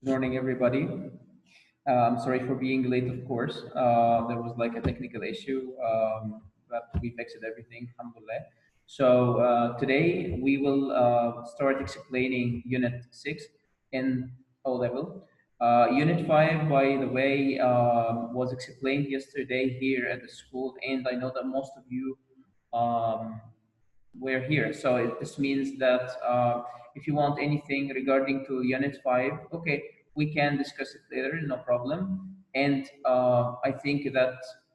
Morning, everybody. I'm sorry for being late, of course. There was like a technical issue, but we fixed everything, alhamdulillah. So today we will start explaining Unit 6 in O level. Unit 5, by the way, was explained yesterday here at the school, and I know that most of you um, we're here. So this means that if you want anything regarding to Unit 5, okay, we can discuss it later, no problem. And I think that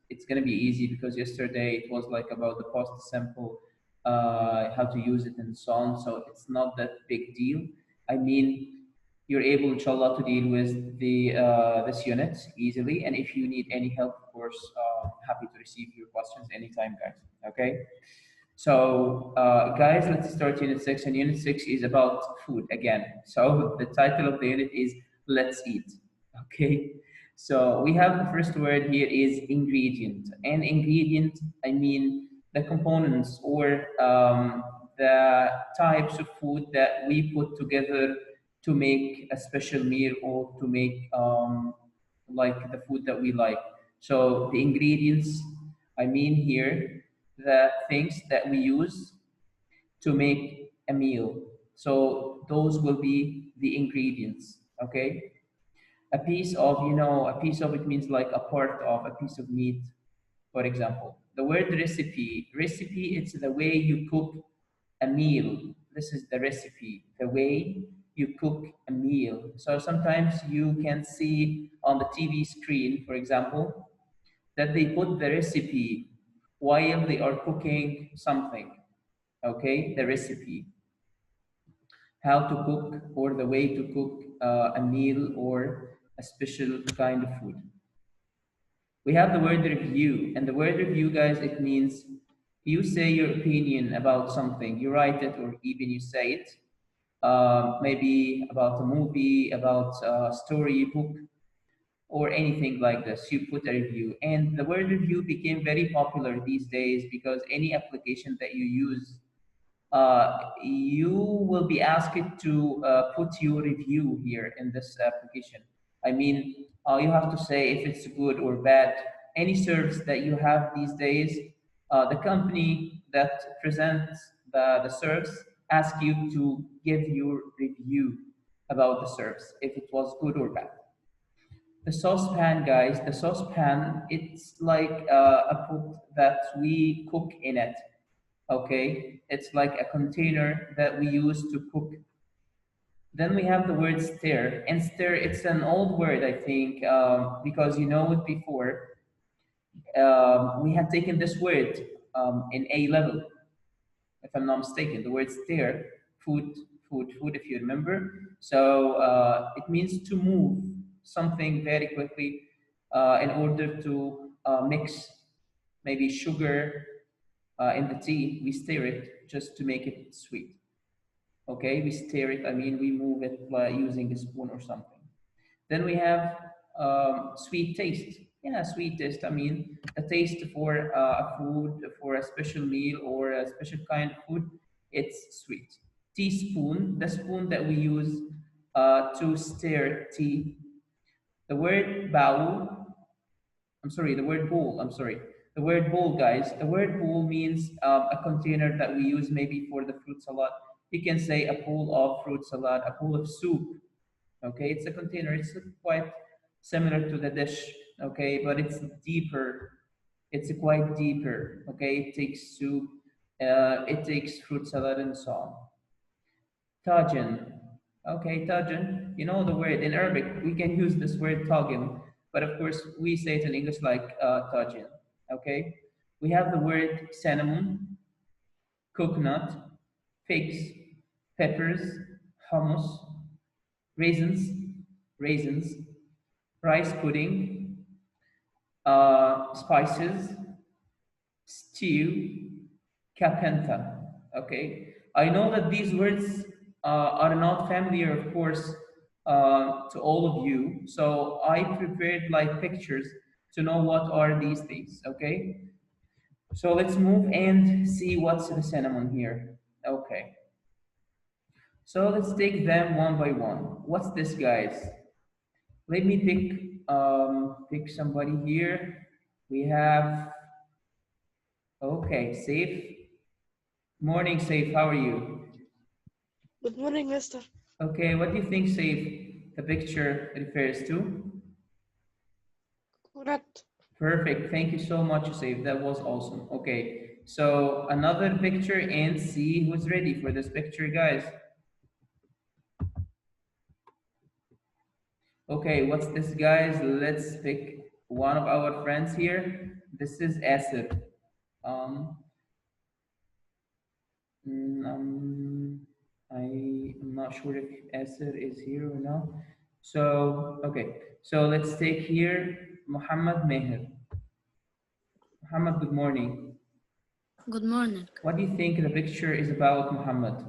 it's going to be easy because yesterday it was like about the post sample, how to use it and so on. So it's not that big deal. I mean, you're able, inshallah, to deal with the this unit easily. And if you need any help, of course, happy to receive your questions anytime, guys. Okay. So, guys, let's start Unit 6. And Unit 6 is about food again. So, the title of the unit is Let's Eat. Okay. So, we have the first word here is ingredient. And ingredient, I mean the components or the types of food that we put together to make a special meal or to make like the food that we like. So, the ingredients, I mean here the things that we use to make a meal. So those will be the ingredients, okay? A piece of, a piece of it means like a part of a piece of meat, for example. The word recipe, it's the way you cook a meal. This is the recipe, the way you cook a meal. So sometimes you can see on the TV screen, for example, that they put the recipe while they are cooking something, okay? The recipe, how to cook or the way to cook a meal or a special kind of food. We have the word review, and the word review, guys, it means you say your opinion about something, you write it or even you say it, maybe about a movie, about a story book, or anything like this. You put a review. And the word review became very popular these days because any application that you use, you will be asked to put your review here in this application. I mean, you have to say if it's good or bad. Any service that you have these days, the company that presents the service asks you to give your review about the service, if it was good or bad. The saucepan, guys, the saucepan, it's like a pot that we cook in it, okay? It's like a container that we use to cook. Then we have the word stir, and stir, it's an old word, I think, because you know it before. We have taken this word in A level, if I'm not mistaken, the word stir, food, food, if you remember. So it means to move something very quickly in order to mix maybe sugar in the tea. We stir it just to make it sweet. Okay, we stir it, I mean, we move it by using a spoon or something. Then we have sweet taste. Yeah, sweet taste. I mean, a taste for a food, for a special meal or a special kind of food, it's sweet. Teaspoon, the spoon that we use to stir tea. The word bowl, I'm sorry, the word bowl, I'm sorry. The word bowl, guys, the word bowl means a container that we use maybe for the fruit salad. You can say a bowl of fruit salad, a bowl of soup. Okay, it's a container. It's quite similar to the dish. Okay, but it's deeper. It's quite deeper. Okay, it takes soup. It takes fruit salad and so on. Tajin. Okay, tajin. You know the word in Arabic. We can use this word tagin, but of course we say it in English like tajin. Okay, we have the word cinnamon, coconut, figs, peppers, hummus, raisins, raisins, rice pudding, spices, stew, capenta. Okay, I know that these words are not familiar, of course, to all of you. So I prepared like pictures to know what are these things. Okay, so let's move and see what's the cinnamon here. Okay, so let's take them one by one. What's this, guys? Let me pick somebody here. We have, okay, Safe. Morning, Safe. How are you? Good morning, Mister. Okay, what do you think, Safe, the picture refers to? Correct. Perfect. Thank you so much, Safe. That was awesome. Okay, so another picture and see who's ready for this picture, guys. Okay, what's this, guys? Let's pick one of our friends here. This is Asir. Um, mm, um, I'm not sure if Asir is here or not. So, okay, so let's take here Muhammad Meher. Muhammad, good morning. Good morning. What do you think the picture is about, Muhammad?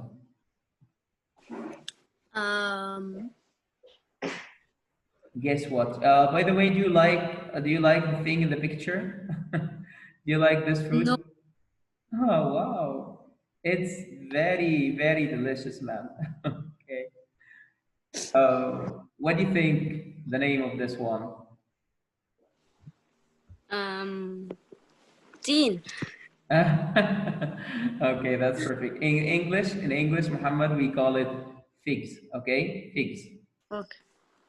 Guess what? By the way, do you like the thing in the picture? Do you like this fruit? No. Oh wow, it's very very delicious, man. Okay. What do you think the name of this one? Teen. Okay, that's perfect. In English, Muhammad, we call it figs. Okay, figs. Okay.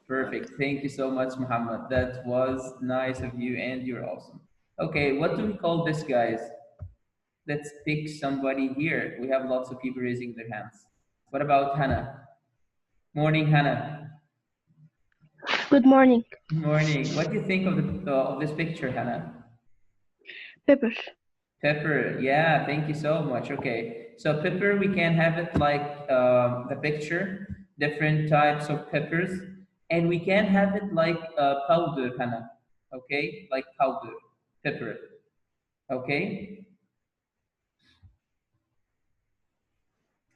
Perfect. Thank you so much, Muhammad. That was nice of you, and you're awesome. Okay, what do we call this, guys? Let's pick somebody here. We have lots of people raising their hands. What about Hannah? Morning, Hannah. Good morning. Morning. What do you think of this picture, Hannah? Pepper. Pepper. Yeah, thank you so much. Okay, so pepper, we can have it like the picture, different types of peppers, and we can have it like powder, Hannah. Okay, like powder, pepper. Okay.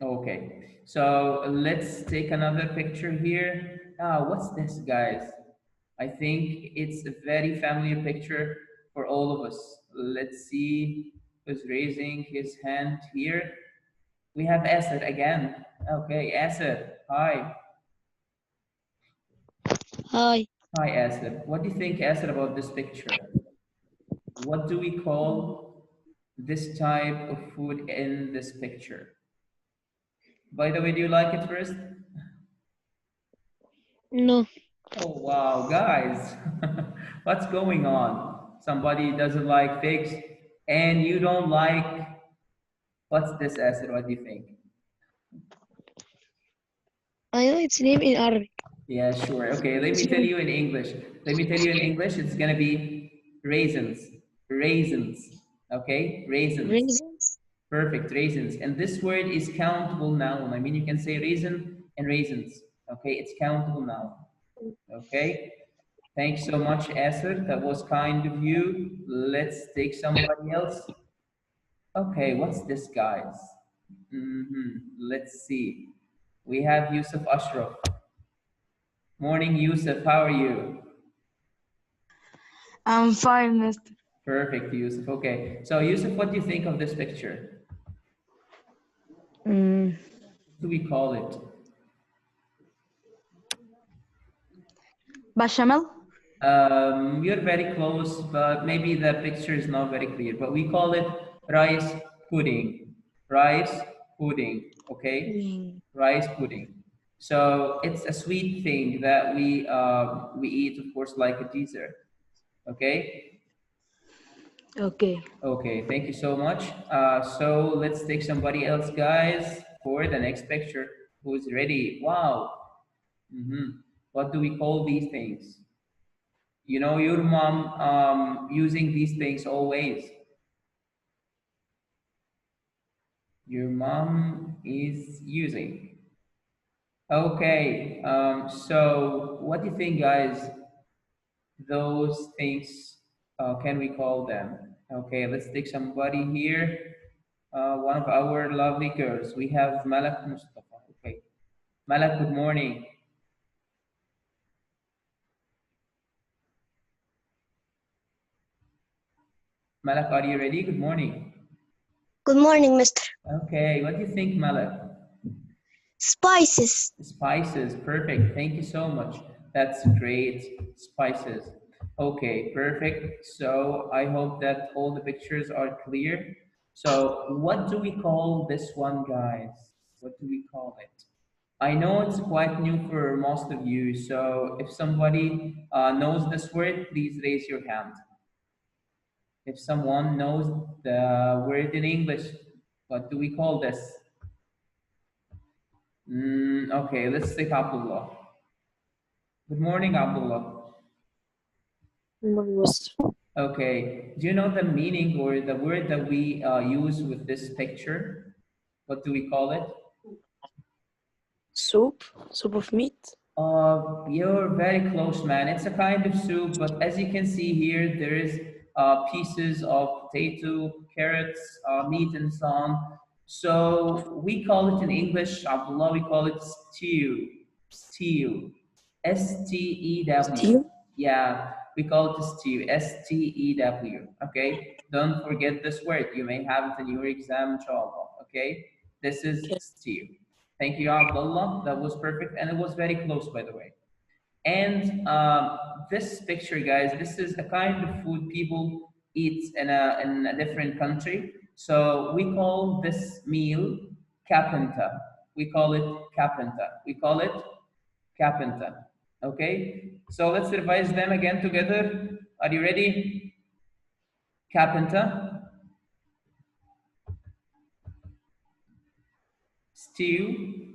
Okay, so let's take another picture here. Ah, what's this, guys? I think it's a very familiar picture for all of us. Let's see who's raising his hand here. We have Asad again. Okay, Asad, hi. Hi. Hi, Asad. What do you think, Asad, about this picture? What do we call this type of food in this picture? By the way, do you like it first? No. Oh, wow, guys, what's going on? Somebody doesn't like figs and you don't like, what's this, Asad? What do you think? I know its name in Arabic. Yeah, sure. Okay, let me tell you in English. Let me tell you in English, it's gonna be raisins. Raisins. Okay, raisins. Raisins. Perfect, raisins. And this word is countable noun. I mean, you can say raisin and raisins. Okay, it's countable noun. Okay. Thanks so much, Asir. That was kind of you. Let's take somebody else. Okay, what's this, guys? Let's see. We have Yusuf Ashraf. Morning, Yusuf. How are you? I'm fine, Mister. Perfect, Yusuf. Okay. So, Yusuf, what do you think of this picture? Mm, What do we call it? Bechamel. You're very close, but maybe the picture is not very clear. But we call it rice pudding. Rice pudding. Okay, rice pudding. So it's a sweet thing that we eat, of course, like a dessert. Okay. okay. Okay. Thank you so much. So let's take somebody else, guys, for the next picture. Who's ready? Wow. What do we call these things? You know, your mom using these things always. Your mom is using. Okay, so what do you think, guys? Those things, can we call them? Okay, let's take somebody here. One of our lovely girls. We have Malak Mustafa. Okay, Malak, good morning. Malak, are you ready? Good morning. Good morning, Mister. Okay, what do you think, Malak? Spices. Spices, perfect. Thank you so much. That's great. Spices. Okay, perfect. So I hope that all the pictures are clear. So what do we call this one, guys? What do we call it? I know it's quite new for most of you. So if somebody knows this word, please raise your hand. If someone knows the word in English, what do we call this? Okay, let's take Abdullah. Good morning, Abdullah. Good morning, Mister. Okay, do you know the meaning or the word that we use with this picture? What do we call it? Soup of meat. You're very close, man. It's a kind of soup, but as you can see here, there is pieces of potato, carrots, meat, and so on. So we call it in English, Abdullah, we call it stew. Stew. S-T-E-W. Stew? Yeah, we call it stew. S-T-E-W. Okay? Don't forget this word. You may have it in your exam, inshallah. Okay? This is Okay. stew. Thank you, Abdullah. That was perfect, and it was very close, by the way. And this picture, guys, this is a kind of food people eat in a different country. So we call this meal kapenta. We call it kapenta. We call it kapenta. Okay. So let's revise them again together. Are you ready? Kapenta, stew,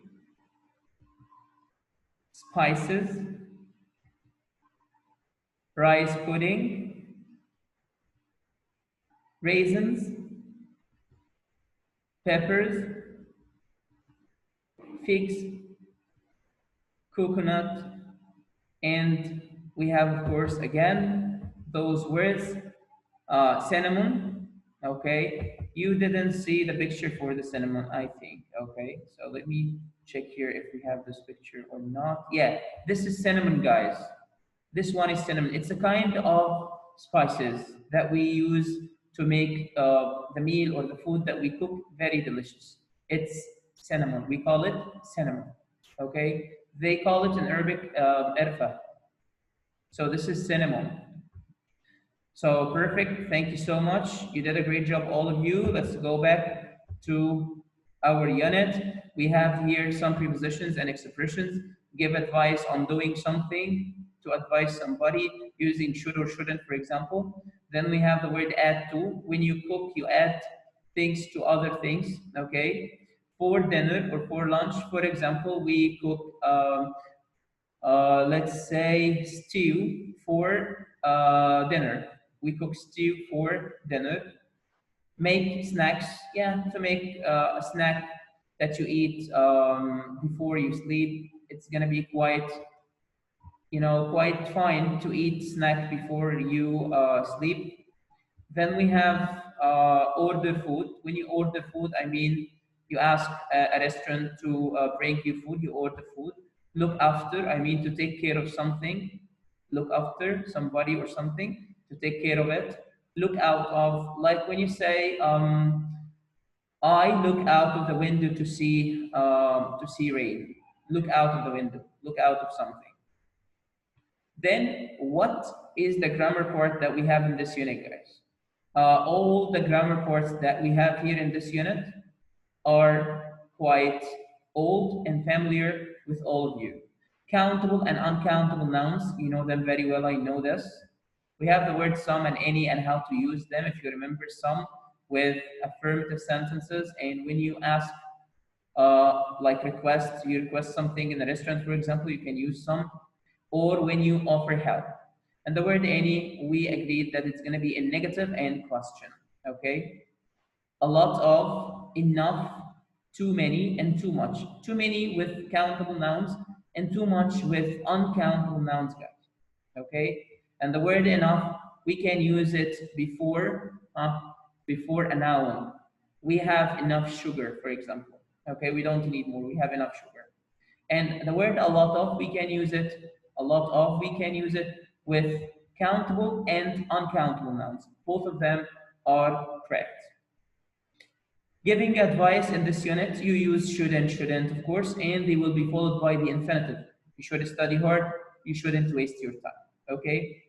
spices, rice pudding, raisins, peppers, figs, coconut, and we have, of course, again, those words, cinnamon, okay? You didn't see the picture for the cinnamon, I think, okay? So let me check here if we have this picture or not. Yeah, this is cinnamon, guys. This one is cinnamon. It's a kind of spices that we use to make the meal or the food that we cook very delicious. It's cinnamon. We call it cinnamon. Okay. They call it in Arabic erfa. So this is cinnamon. So perfect. Thank you so much. You did a great job, all of you. Let's go back to our unit. We have here some prepositions and expressions. Give advice on doing something, to advise somebody using should or shouldn't, for example. Then we have the word add to. When you cook, you add things to other things, okay? For dinner or for lunch, for example, we cook, let's say, stew for dinner. We cook stew for dinner. Make snacks, yeah, to make a snack that you eat before you sleep. It's gonna be quite, quite fine to eat snack before you sleep. Then we have order food. When you order food, I mean you ask a restaurant to bring you food, you order food. Look after, I mean to take care of something. Look after somebody or something, to take care of it. Look out of, like when you say, I look out of the window to see rain. Look out of the window. Look out of something. Then what is the grammar part that we have in this unit, guys? All the grammar parts that we have here in this unit are quite old and familiar with all of you. Countable and uncountable nouns, you know them very well, I know this. We have the word some and any and how to use them. If you remember some with affirmative sentences, and when you ask, like you request something in a restaurant, for example, you can use some, or when you offer help. And the word any, we agreed that it's going to be in negative and question, okay? A lot of, enough, too many, and too much. Too many with countable nouns, and too much with uncountable nouns, guys, okay? And the word enough, we can use it before a noun. We have enough sugar, for example, okay? We don't need more, we have enough sugar. And the word a lot of, we can use it with countable and uncountable nouns. Both of them are correct. Giving advice in this unit, you use should and shouldn't, of course, and they will be followed by the infinitive. You should study hard, you shouldn't waste your time. Okay?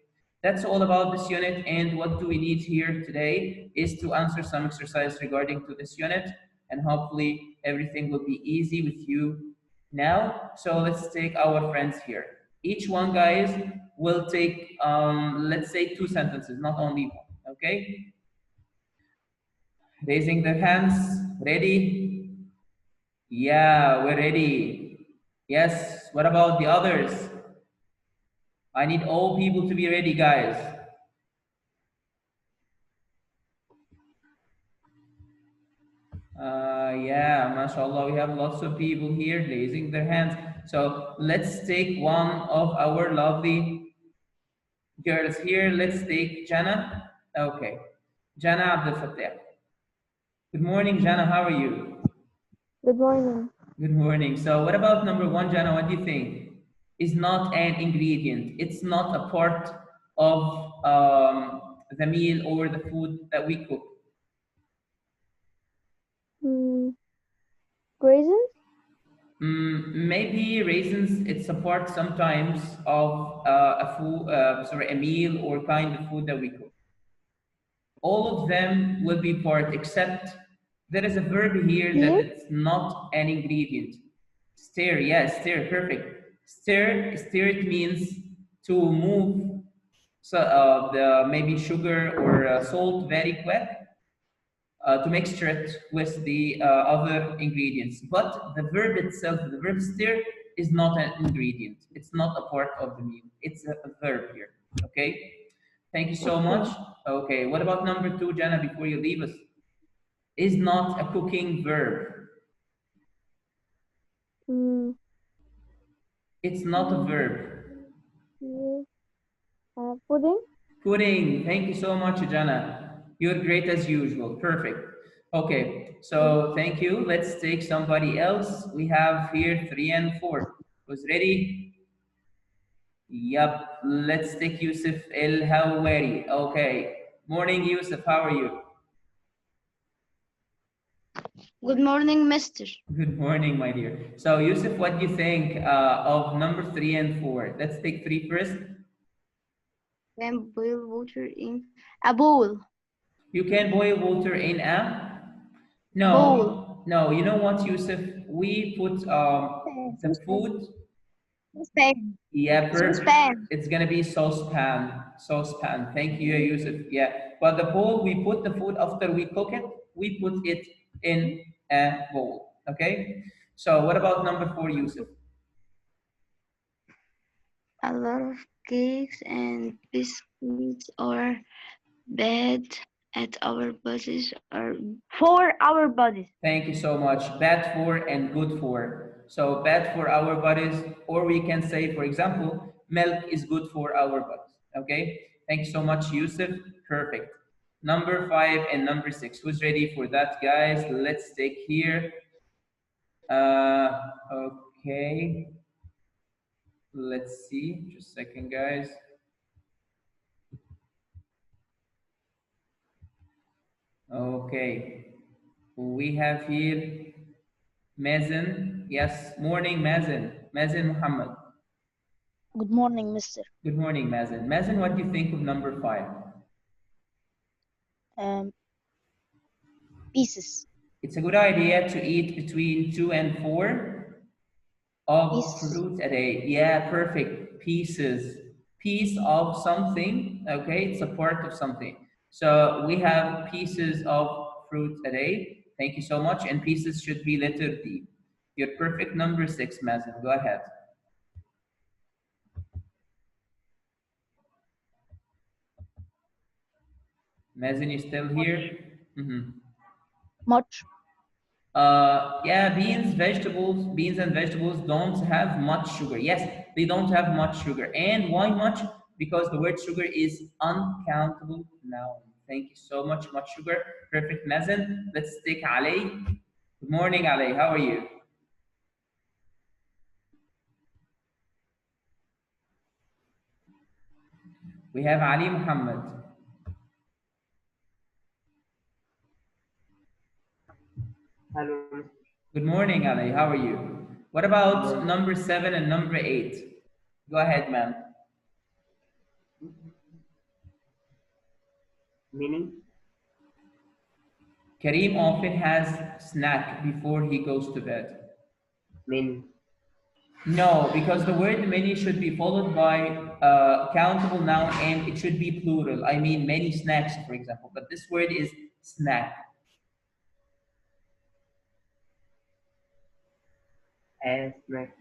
That's all about this unit, and what do we need here today is to answer some exercise regarding to this unit, and hopefully everything will be easy with you now. So let's take our friends here. Each one, guys, will take, let's say 2 sentences, not only one, okay? Raising their hands, ready? Yeah, we're ready. Yes, what about the others? I need all people to be ready, guys. Yeah, mashallah, we have lots of people here raising their hands. So let's take one of our lovely girls here. Let's take Jana. Okay, Jana Abdel Fattah. Good morning, Jana. How are you? Good morning. Good morning. So what about number 1, Jana? What do you think? Is not an ingredient. It's not a part of the meal or the food that we cook. Raisins? Maybe raisins. It's a part sometimes of a food, sorry, a meal or kind of food that we cook. All of them will be part, except there is a verb here that it's not an ingredient. Stir, yes, stir, perfect. Stir, it means to move so, the maybe sugar or salt very quick to mixture it with the other ingredients. But the verb itself, the verb stir, is not an ingredient. It's not a part of the meal. It's a verb here, okay? Thank you so much. Okay, what about number 2, Jana, before you leave us? Is not a cooking verb. It's not a verb. Pudding? Pudding. Thank you so much, Jana. You're great as usual. Perfect. Okay, so thank you. Let's take somebody else. We have here 3 and 4. Who's ready? Yup. Let's take Yusuf El Hawari. Okay. Morning, Yusuf. How are you? Good morning, Mister. Good morning, my dear. So, Yusuf, what do you think of number 3 and 4? Let's take 3 first. Can boil water in a bowl. You can boil water in a? No. Bowl. No, you know what, Yusuf? We put the food. Saucepan. Yeah, perfect. Saucepan. It's gonna be saucepan. Saucepan. Thank you, Yusuf. Yeah, but the bowl, we put the food after we cook it, we put it in a bowl. Okay. So what about number 4, Yusuf? A lot of cakes and biscuits are bad at our bodies or for our bodies. Thank you so much. Bad for and good for. So bad for our bodies, or we can say, for example, milk is good for our bodies. Okay. Thank you so much, Yusuf. Perfect. Number 5 and number 6. Who's ready for that, guys? Let's take here. Okay. Let's see. Just a second, guys. Okay. We have here Mazen. Yes. Morning, Mazen. Mazen Muhammad. Good morning, Mister. Good morning, Mazen. Mazen, what do you think of number 5? Pieces. It's a good idea to eat between 2 and 4 of fruit a day. Yeah, perfect. Pieces. Piece of something. Okay, it's a part of something. So we have pieces of fruit a day. Thank you so much. And pieces should be letter D. Your perfect number 6, Mazen. Go ahead. Mazen, you still here? Much. Yeah, beans and vegetables don't have much sugar. Yes, they don't have much sugar. And why much? Because the word sugar is uncountable noun. Thank you so much, much sugar. Perfect, Mazen. Let's take Ali. Good morning, Ali. How are you? We have Ali Muhammad. Hello. Good morning, Ali. How are you? What about number 7 and number 8? Go ahead, ma'am. Meaning? Kareem often has snack before he goes to bed. Meaning? No, because the word many should be followed by countable noun and it should be plural. I mean many snacks, for example, but this word is snack. A snack.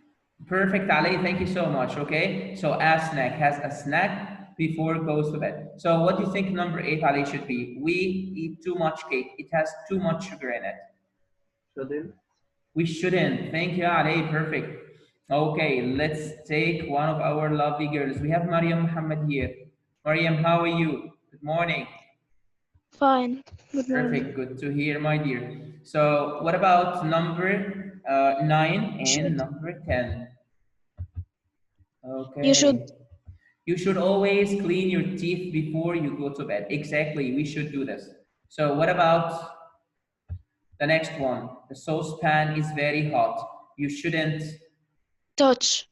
Perfect, Ali. Thank you so much. Okay, so a snack has a snack before it goes to bed. So what do you think number 8, Ali, should be? We eat too much cake. It has too much sugar in it. Shouldn't? We shouldn't. Thank you, Ali. Perfect. Okay, let's take one of our lovely girls. We have Mariam Muhammad here. Mariam, how are you? Good morning. Fine. Good morning. Perfect. Good to hear, my dear. So what about number 9 and Should. number 10? Okay. You should. You should always clean your teeth before you go to bed. Exactly, we should do this. So what about the next one? The saucepan is very hot. You shouldn't Touch.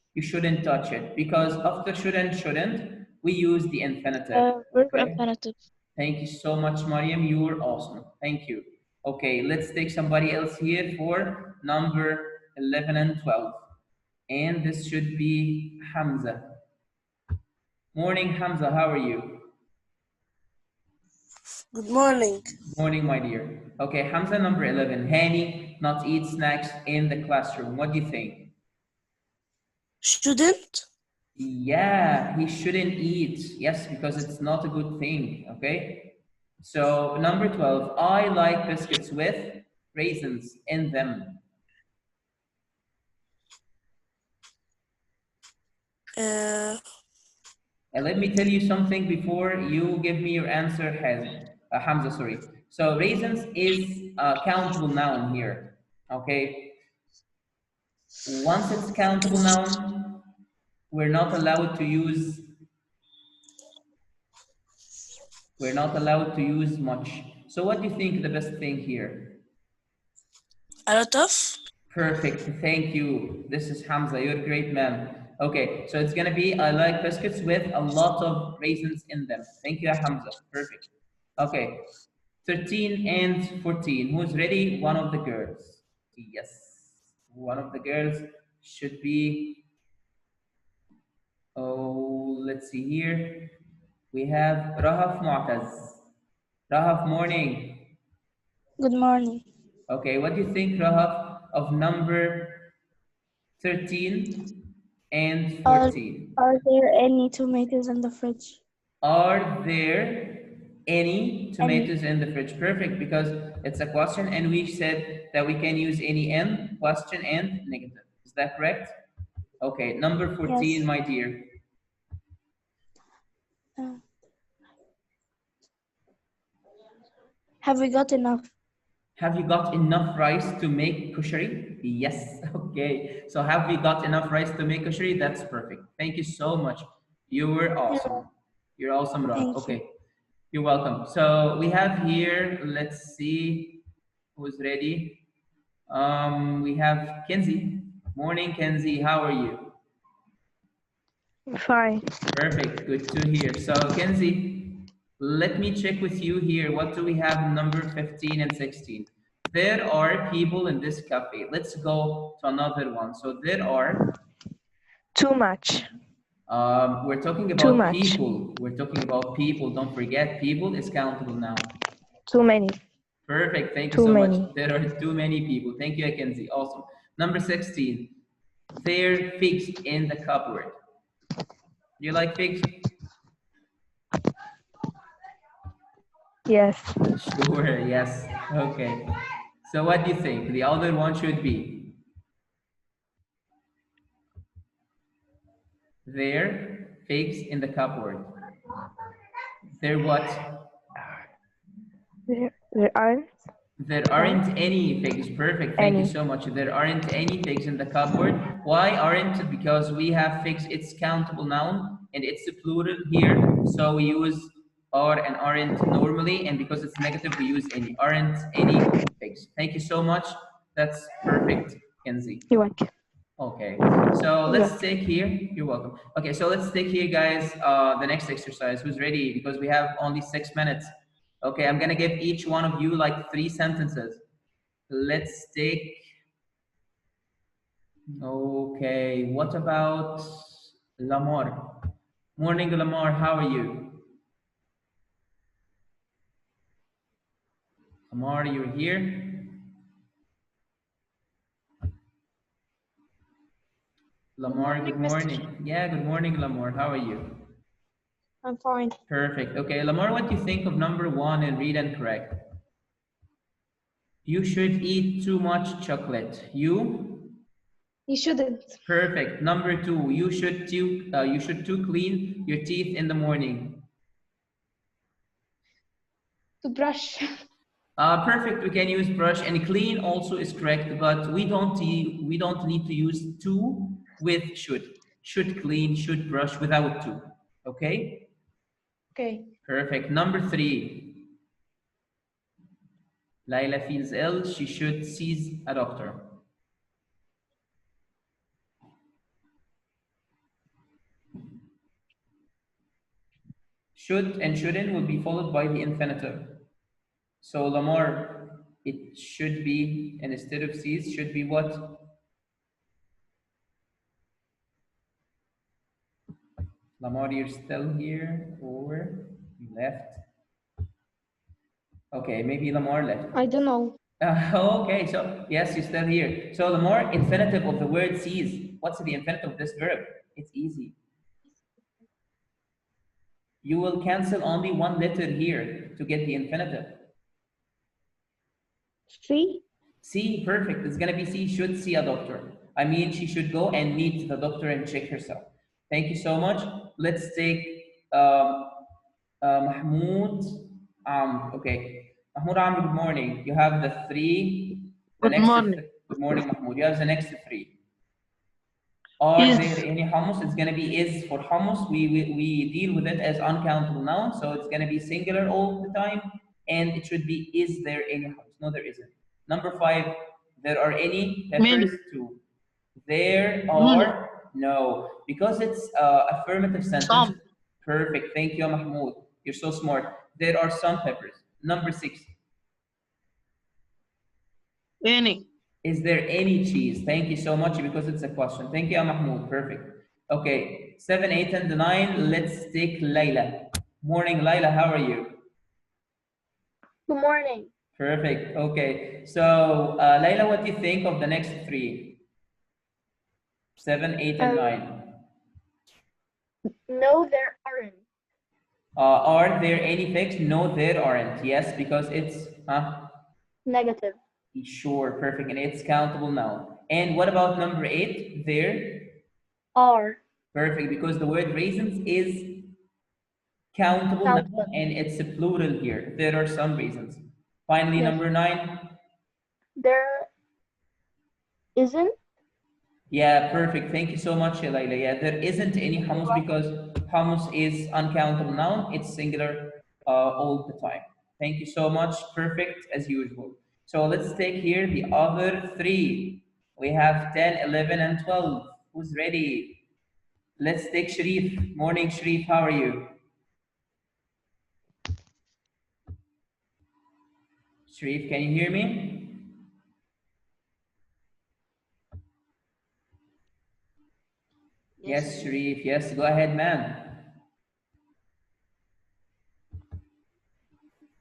touch it because after shouldn't, we use the infinitive. Verb Okay? infinitive. Thank you so much, Mariam. You were awesome. Thank you. Okay, let's take somebody else here for number 11 and 12. And this should be Hamza. Morning, Hamza. How are you? Good morning. Morning, my dear. Okay, Hamza, number 11. Hani, not eat snacks in the classroom. What do you think? Shouldn't? Yeah, he shouldn't eat. Yes, because it's not a good thing. Okay. So, number 12. I like biscuits with raisins in them. And let me tell you something before you give me your answer, Hamza, sorry. So raisins is a countable noun here, okay? Once it's countable noun, we're not allowed to use much. So what do you think the best thing here? A lot of? Perfect, thank you. This is Hamza, you're a great man. Okay, so it's gonna be, I like biscuits with a lot of raisins in them. Thank you, Hamza, perfect. Okay, 13 and 14, who's ready? One of the girls. Yes, one of the girls should be, oh, let's see here. We have Rahaf Mu'taz. Rahaf, morning. Good morning. Okay, what do you think, Rahaf, of number 13 and 14? Are there any tomatoes in the fridge? Are there any tomatoes in the fridge? Perfect, because it's a question and we said that we can use any in, question and negative. Is that correct? Okay, number 14, Yes. my dear. Have we got enough? Have you got enough rice to make kushari? Yes, okay. So have we got enough rice to make kushari? That's perfect. Thank you so much. You were awesome. You're awesome, Rahaf. Okay, you're welcome. So we have here, let's see who's ready. We have Kenzie. Morning, Kenzie. How are you? Fine. Perfect. Good to hear. So, Kenzie, let me check with you here. What do we have number 15 and 16? There are people in this cafe. Let's go to another one. So, there are... Too much. We're talking about people. We're talking about people. Don't forget, people is countable now. Too many. Perfect. Thank you so much. There are too many people. Thank you, Kenzie. Awesome. Number 16. They're figs in the cupboard. You like figs? Yes. Sure, yes. Okay. So what do you think? The other one should be? They're figs in the cupboard. They're what? There aren't. There aren't any figs. Perfect. Thank you so much. There aren't any figs in the cupboard. Why aren't? Because we have figs. It's countable noun and it's a plural here. So we use are and aren't normally. And because it's negative, we use any. Aren't any figs. Thank you so much. That's perfect, Kenzie. You're welcome. Okay, so let's take here. You're welcome. Okay, so let's take here, guys, the next exercise. Who's ready? Because we have only 6 minutes. Okay, I'm gonna give each one of you like 3 sentences. Let's take. Okay, what about Lamar? Morning, Lamar. How are you? Lamar, you're here. Lamar, good morning. Yeah, good morning, Lamar. How are you? I'm fine. Perfect. Okay, Lamar, what do you think of number 1 and read and correct? You should eat too much chocolate. You? You shouldn't. Perfect. Number 2, you should to clean your teeth in the morning. To brush. Perfect. We can use brush, and clean also is correct, but we don't need to use to with should. Should clean, should brush without to. Okay? Okay. Perfect. Number 3. Laila feels ill. She should see a doctor. Should and shouldn't will be followed by the infinitive. So Lamar, it should be, and instead of sees, should be what? Lamar, you're still here, or you left? Okay, maybe Lamar left. I don't know. Okay, so yes, you're still here. So Lamar, infinitive of the word sees. What's the infinitive of this verb? It's easy. You will cancel only one letter here to get the infinitive. See? C, perfect. It's gonna be C, should see a doctor. I mean, she should go and meet the doctor and check herself. Thank you so much. Let's take Mahmoud. Okay, Mahmoud Amr, good morning. You have the 3. Good morning. Good morning, Mahmoud. You have the next 3. Are there any hummus? It's gonna be is for hummus. We deal with it as uncountable noun, so it's gonna be singular all the time, and it should be is there any hummus? No, there isn't. Number 5, there are any peppers too. There are no, because it's affirmative sentence. Some. Perfect. Thank you, Mahmoud. You're so smart. There are some peppers. Number 6. Any. Is there any cheese? Thank you so much, because it's a question. Thank you, Mahmoud. Perfect. Okay, 7, 8, and 9. Let's take Layla. Morning, Layla. How are you? Good morning. Perfect. Okay. So, Layla, what do you think of the next 3? 7, 8, and 9. No, there aren't. Are there any figs? No, there aren't. Yes, because it's Negative. sure, perfect, and it's countable now. And what about number 8? There Are. perfect, because the word raisins is countable now, and it's a plural here. There are some raisins. Finally, Yes. number 9. There isn't. Yeah, perfect. Thank you so much, Layla. Yeah, there isn't any hummus because hummus is uncountable noun. It's singular all the time. Thank you so much. Perfect as usual. So let's take here the other 3. We have 10, 11, and 12. Who's ready? Let's take Sharif. Morning, Sharif. How are you? Sharif, can you hear me? Yes, Sharif. Yes, go ahead, man.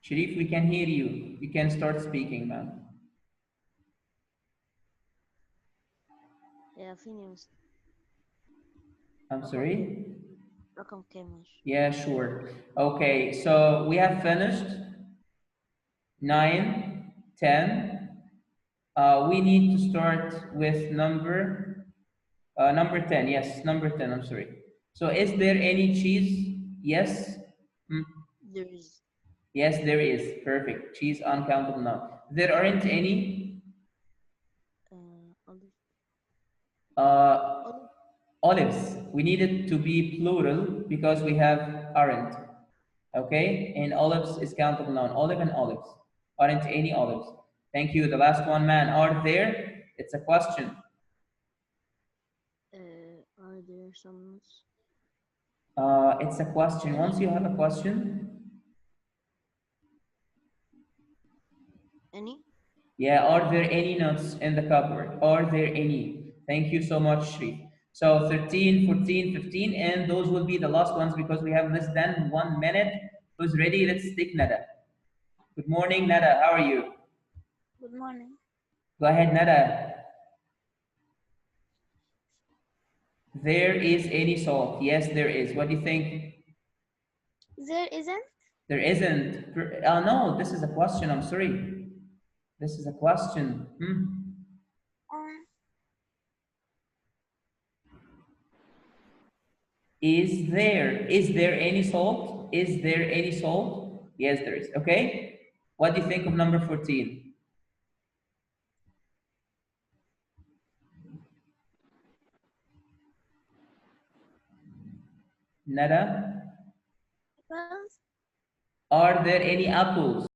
Sharif, we can hear you. You can start speaking, man. I'm sorry? Yeah, sure. Okay, so we have finished 9, 10. We need to start with number 10. Yes, number 10. I'm sorry. So is there any cheese? Yes. There is. Yes, there is. Perfect. Cheese uncountable now. There aren't any. Olives. We need it to be plural because we have aren't. Okay, and olives is countable noun. Olive and olives. Aren't any olives. Thank you. The last one, man. Are there? It's a question. persons. It's a question. Once you have a question, Any? yeah, are there any nuts in the cupboard? Are there any? Thank you so much, Shree. So 13, 14, 15, and those will be the last ones because we have less than 1 minute. Who's ready? Let's take Nada. Good morning, Nada. How are you? Good morning. Go ahead, Nada. There is any salt? Yes, there is. What do you think? There isn't. There isn't. No, this is a question. I'm sorry. This is a question. Is there any salt? Is there any salt? Yes, there is. Okay. What do you think of number 14? Nada? Apples. Are there any apples?